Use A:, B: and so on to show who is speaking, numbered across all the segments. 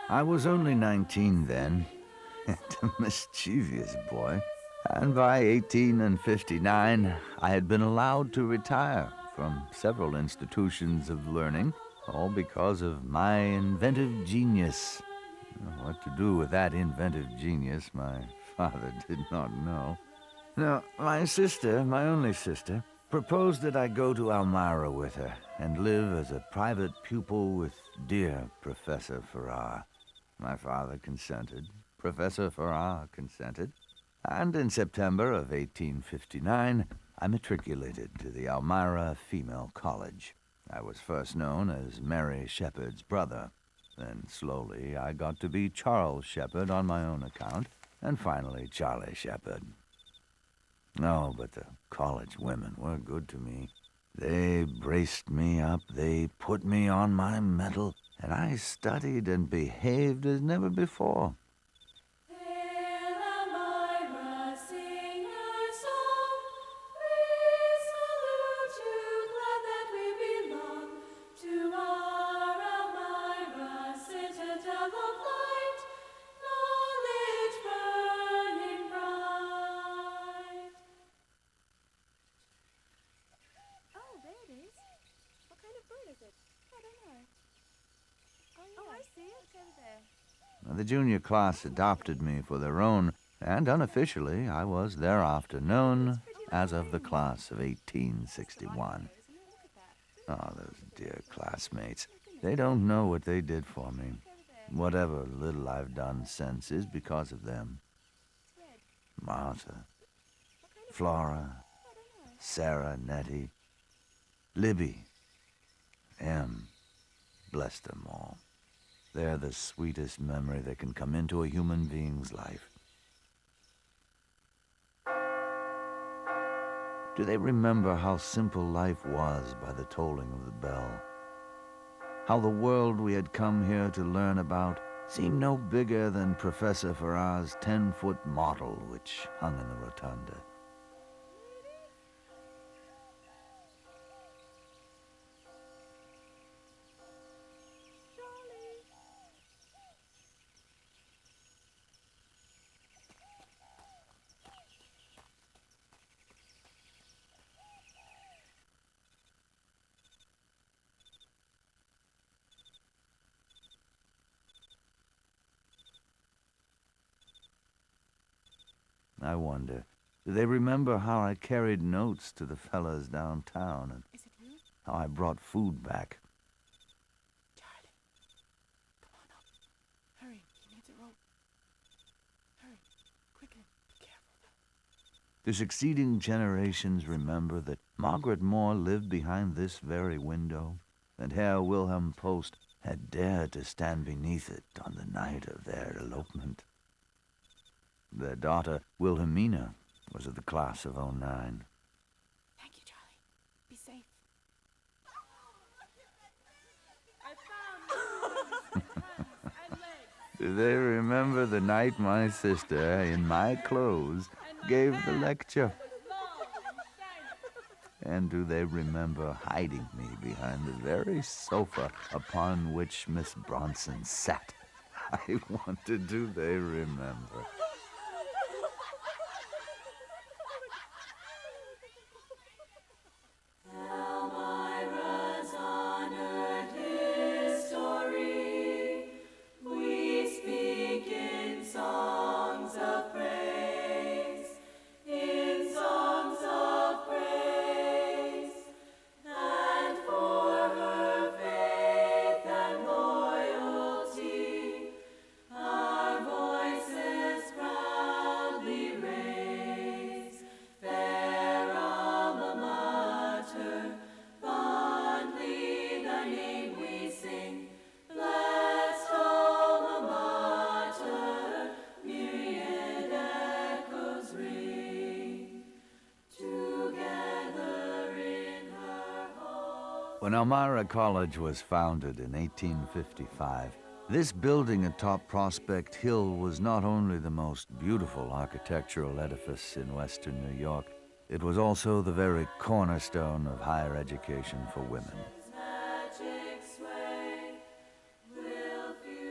A: I was only 19 then, and a mischievous boy. And by 1859, I had been allowed to retire from several institutions of learning, all because of my inventive genius. What to do with that inventive genius, my father did not know. Now, my sister, my only sister, proposed that I go to Elmira with her and live as a private pupil with dear Professor Farrar. My father consented. Professor Farrar consented. And in September of 1859, I matriculated to the Elmira Female College. I was first known as Mary Shepherd's brother. Then slowly I got to be Charles Shepherd on my own account, and finally Charlie Shepherd. No, but the college women were good to me. They braced me up, they put me on my mettle, and I studied and behaved as never before. The junior class adopted me for their own, and unofficially I was thereafter known as of the class of 1861. Oh, those dear classmates. They don't know what they did for me. Whatever little I've done since is because of them. Martha, Flora, Sarah, Nettie, Libby, Em, bless them all. They're the sweetest memory that can come into a human being's life. Do they remember how simple life was by the tolling of the bell? How the world we had come here to learn about seemed no bigger than Professor Farrar's 10-foot model which hung in the rotunda. I wonder, do they remember how I carried notes to the fellas downtown and how I brought food back?
B: Charlie, come on up. Hurry, he needs a rope. Hurry, quickly, be careful.
A: Do succeeding generations remember that Margaret Moore lived behind this very window, and Herr Wilhelm Post had dared to stand beneath it on the night of their elopement? Their daughter, Wilhelmina, was of the class of '09.
B: Thank you, Charlie. Be safe. I found hands and legs.
A: Do they remember the night my sister, in my clothes, gave the lecture? And do they remember hiding me behind the very sofa upon which Miss Bronson sat? I wonder, do they remember? When Elmira College was founded in 1855, this building atop Prospect Hill was not only the most beautiful architectural edifice in western New York, it was also the very cornerstone of higher education for women.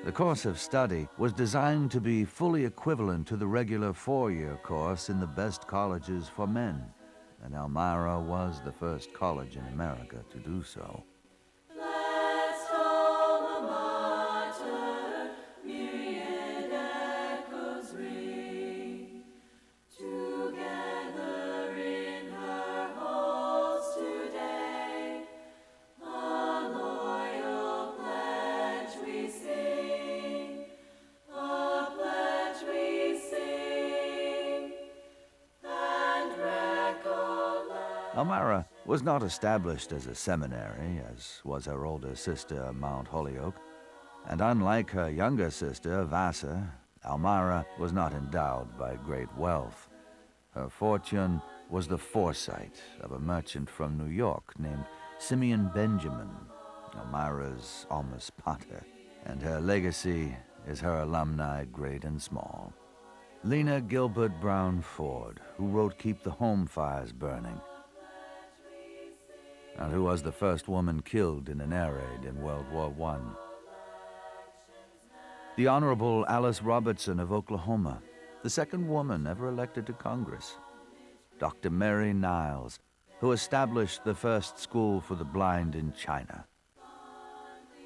A: The course of study was designed to be fully equivalent to the regular four-year course in the best colleges for men, and Elmira was the first college in America to do so.
B: Blessed alma mater, myriad echoes ring, together in her halls today, a loyal pledge we sing, a pledge we sing, and recollect.
A: Elmira was not established as a seminary, as was her older sister, Mount Holyoke, and unlike her younger sister, Vassar, Elmira was not endowed by great wealth. Her fortune was the foresight of a merchant from New York named Simeon Benjamin, Elmira's almus pater, and her legacy is her alumni, great and small. Lena Gilbert Brown Ford, who wrote Keep the Home Fires Burning, and who was the first woman killed in an air raid in World War I. The Honorable Alice Robertson of Oklahoma, the second woman ever elected to Congress. Dr. Mary Niles, who established the first school for the blind in China.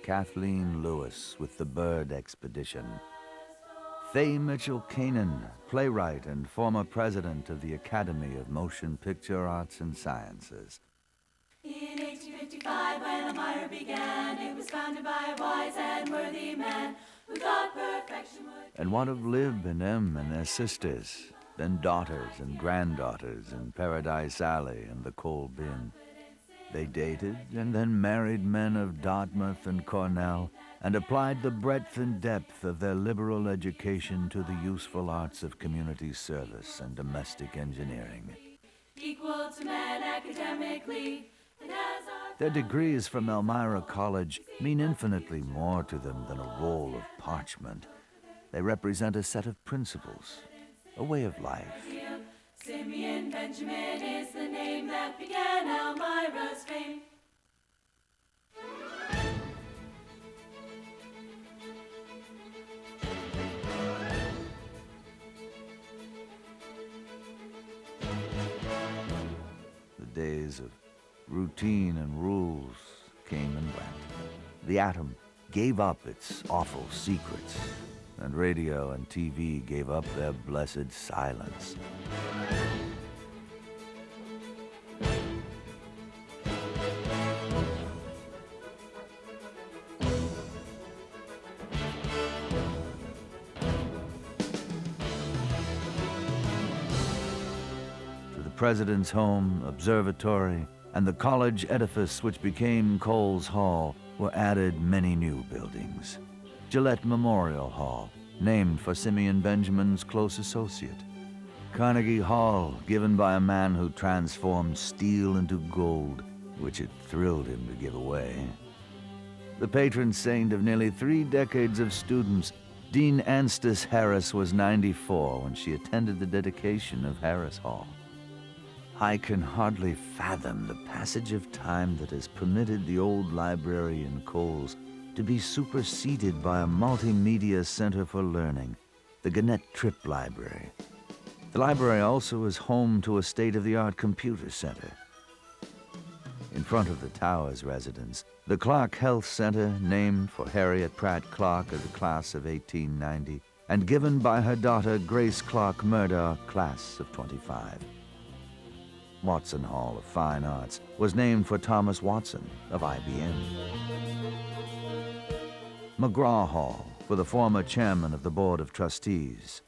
A: Kathleen Lewis with the Bird Expedition. Fay Mitchell Kanan, playwright and former president of the Academy of Motion Picture Arts and Sciences.
B: In 1855, when Elmira began, it was founded by a wise and worthy man who thought perfection would.
A: And what of Lib and Em and their sisters, then daughters and granddaughters in Paradise Alley and the Coal Bin? They dated and then married men of Dartmouth and Cornell and applied the breadth and depth of their liberal education to the useful arts of community service and domestic engineering.
B: Equal to men academically. And as our
A: Their degrees from Elmira College mean infinitely more to them than a roll of parchment. They represent a set of principles, a way of life.
B: ideal, Simeon Benjamin is the name that began Elmira's fame.
A: The days of routine and rules came and went. The atom gave up its awful secrets, and radio and TV gave up their blessed silence. To the president's home, observatory, and the college edifice which became Coles Hall were added many new buildings. Gillette Memorial Hall, named for Simeon Benjamin's close associate. Carnegie Hall, given by a man who transformed steel into gold, which it thrilled him to give away. The patron saint of nearly 3 decades of students, Dean Anstis Harris was 94 when she attended the dedication of Harris Hall. I can hardly fathom the passage of time that has permitted the old library in Coles to be superseded by a multimedia center for learning, the Gannett Tripp Library. The library also is home to a state-of-the-art computer center. In front of the Towers residence, the Clark Health Center, named for Harriet Pratt Clark of the class of 1890, and given by her daughter Grace Clark Murdoch, class of 25. Watson Hall of Fine Arts was named for Thomas Watson of IBM. McGraw Hall for the former chairman of the Board of Trustees.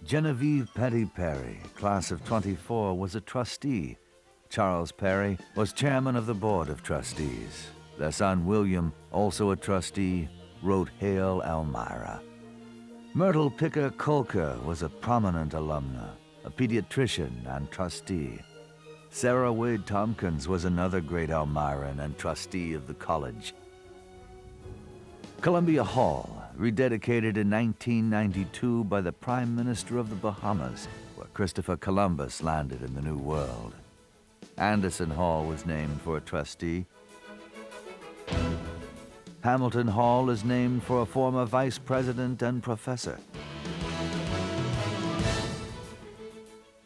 A: Genevieve Petty Perry, class of 24, was a trustee. Charles Perry was chairman of the Board of Trustees. Their son William, also a trustee, wrote Hail Elmira. Myrtle Picker Colker was a prominent alumna, a pediatrician and trustee. Sarah Wade Tompkins was another great Elmiran and trustee of the college. Columbia Hall, rededicated in 1992 by the Prime Minister of the Bahamas, where Christopher Columbus landed in the New World. Anderson Hall was named for a trustee. Hamilton Hall is named for a former vice president and professor.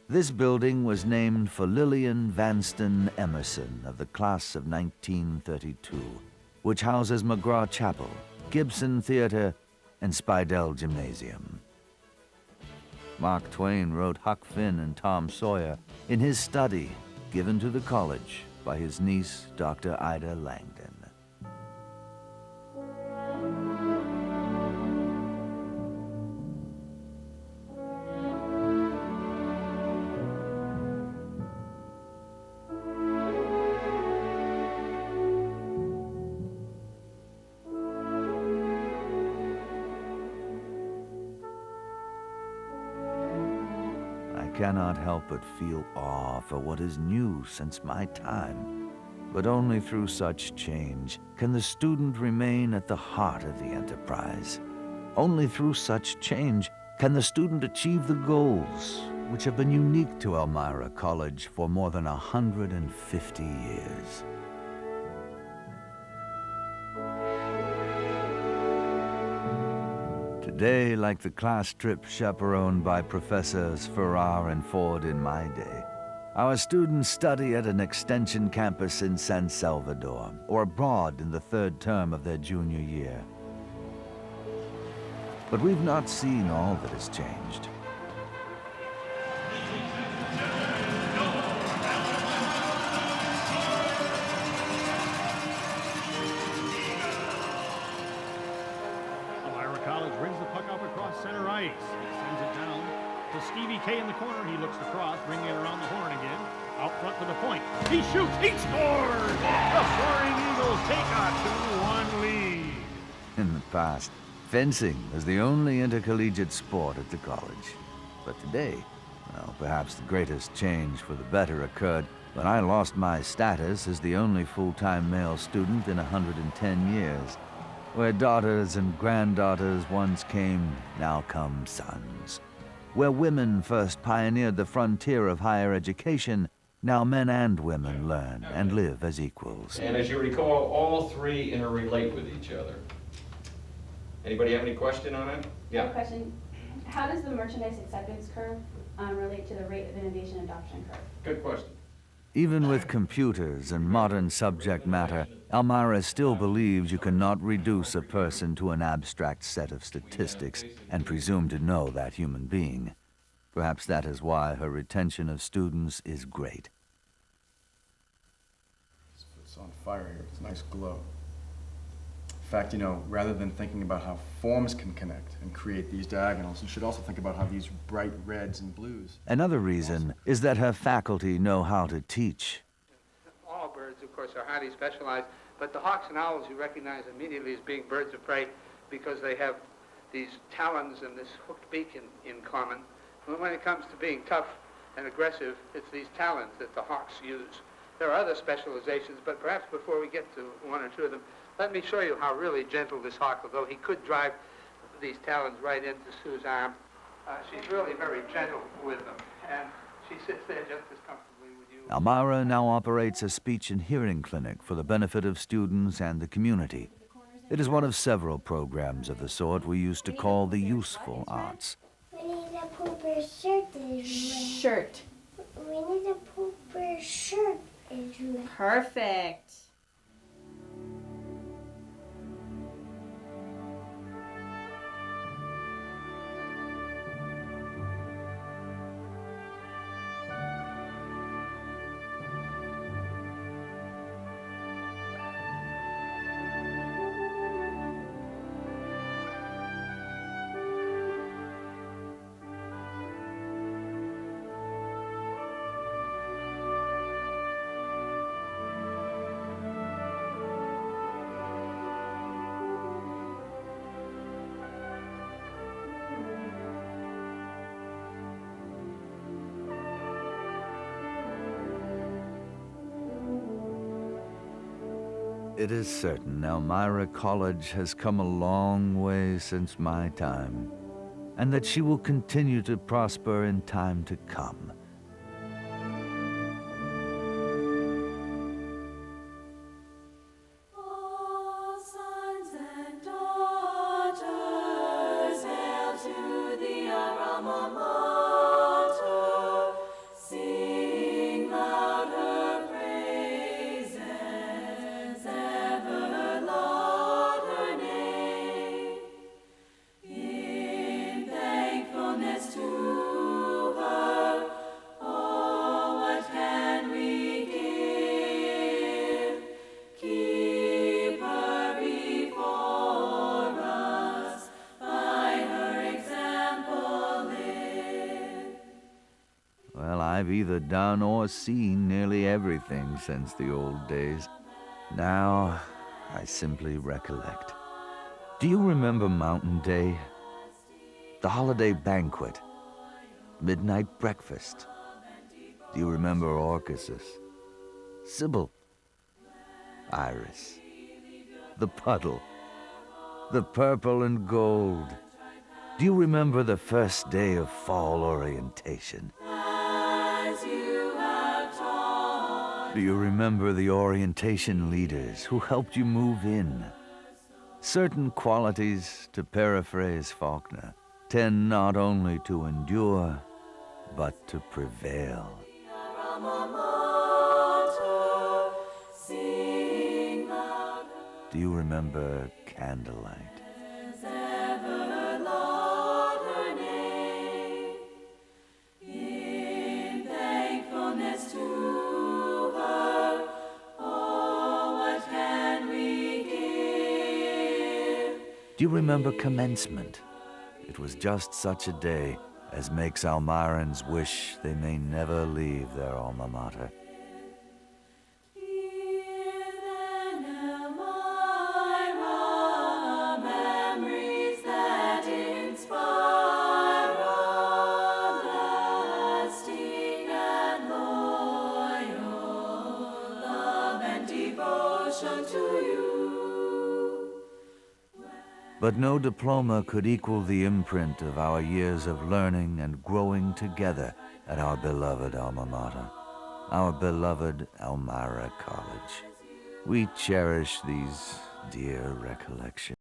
A: This building was named for Lillian Vanston Emerson of the class of 1932, which houses McGraw Chapel, Gibson Theater, and Spidell Gymnasium. Mark Twain wrote Huck Finn and Tom Sawyer in his study given to the college by his niece, Dr. Ida Langdon. I cannot help but feel awe for what is new since my time. But only through such change can the student remain at the heart of the enterprise. Only through such change can the student achieve the goals which have been unique to Elmira College for more than 150 years. Today, like the class trip chaperoned by Professors Farrar and Ford in my day, our students study at an extension campus in San Salvador or abroad in the third term of their junior year. But we've not seen all that has changed.
C: Brings the puck up across center ice. He sends it down to Stevie K in the corner. He looks across, bringing it around the horn again. Out front to the point. He shoots. He scores! The Soaring Eagles take a 2-1 lead.
A: In the past, fencing was the only intercollegiate sport at the college. But today, well, perhaps the greatest change for the better occurred when I lost my status as the only full-time male student in 110 years. Where daughters and granddaughters once came, now come sons. Where women first pioneered the frontier of higher education, now men and women learn and live as equals.
D: And as you recall, all three interrelate with each other. Anybody have any question on it?
E: Yeah. I have a question. How does the merchandise acceptance curve relate to the rate of innovation adoption curve?
D: Good question.
A: Even with computers and modern subject matter, Elmira still believes you cannot reduce a person to an abstract set of statistics and presume to know that human being. Perhaps that is why her retention of students is great.
F: It's on fire here. It's a nice glow. In fact, you know, rather than thinking about how forms can connect and create these diagonals, you should also think about how these bright reds and blues.
A: Another reason is that her faculty know how to teach.
G: All birds, of course, are highly specialized, but the hawks and owls you recognize immediately as being birds of prey because they have these talons and this hooked beak in common. When it comes to being tough and aggressive, it's these talons that the hawks use. There are other specializations, but perhaps before we get to one or two of them, let me show you how really gentle this hawk, although he could drive these talons right into Sue's arm. She's really very gentle with them, and she sits there just as comfortably with you.
A: Elmira now operates a speech and hearing clinic for the benefit of students and the community. It is one of several programs of the sort we used to call the useful arts.
H: We need a pooper shirt.
E: Shirt.
H: We need a pooper shirt.
E: Perfect.
A: It is certain Elmira College has come a long way since my time, and that she will continue to prosper in time to come.
I: All sons
A: I've either done or seen nearly everything since the old days. Now, I simply recollect. Do you remember Mountain Day? The holiday banquet? Midnight breakfast? Do you remember Orchesis? Sybil? Iris? The puddle? The purple and gold? Do you remember the first day of fall orientation? Do you remember the orientation leaders who helped you move in? Certain qualities, to paraphrase Faulkner, tend not only to endure, but to prevail. Do you remember Candlelight? Do you remember Commencement? It was just such a day as makes Elmirans wish they may never leave their alma mater. But no diploma could equal the imprint of our years of learning and growing together at our beloved alma mater, our beloved Elmira College. We cherish these dear recollections.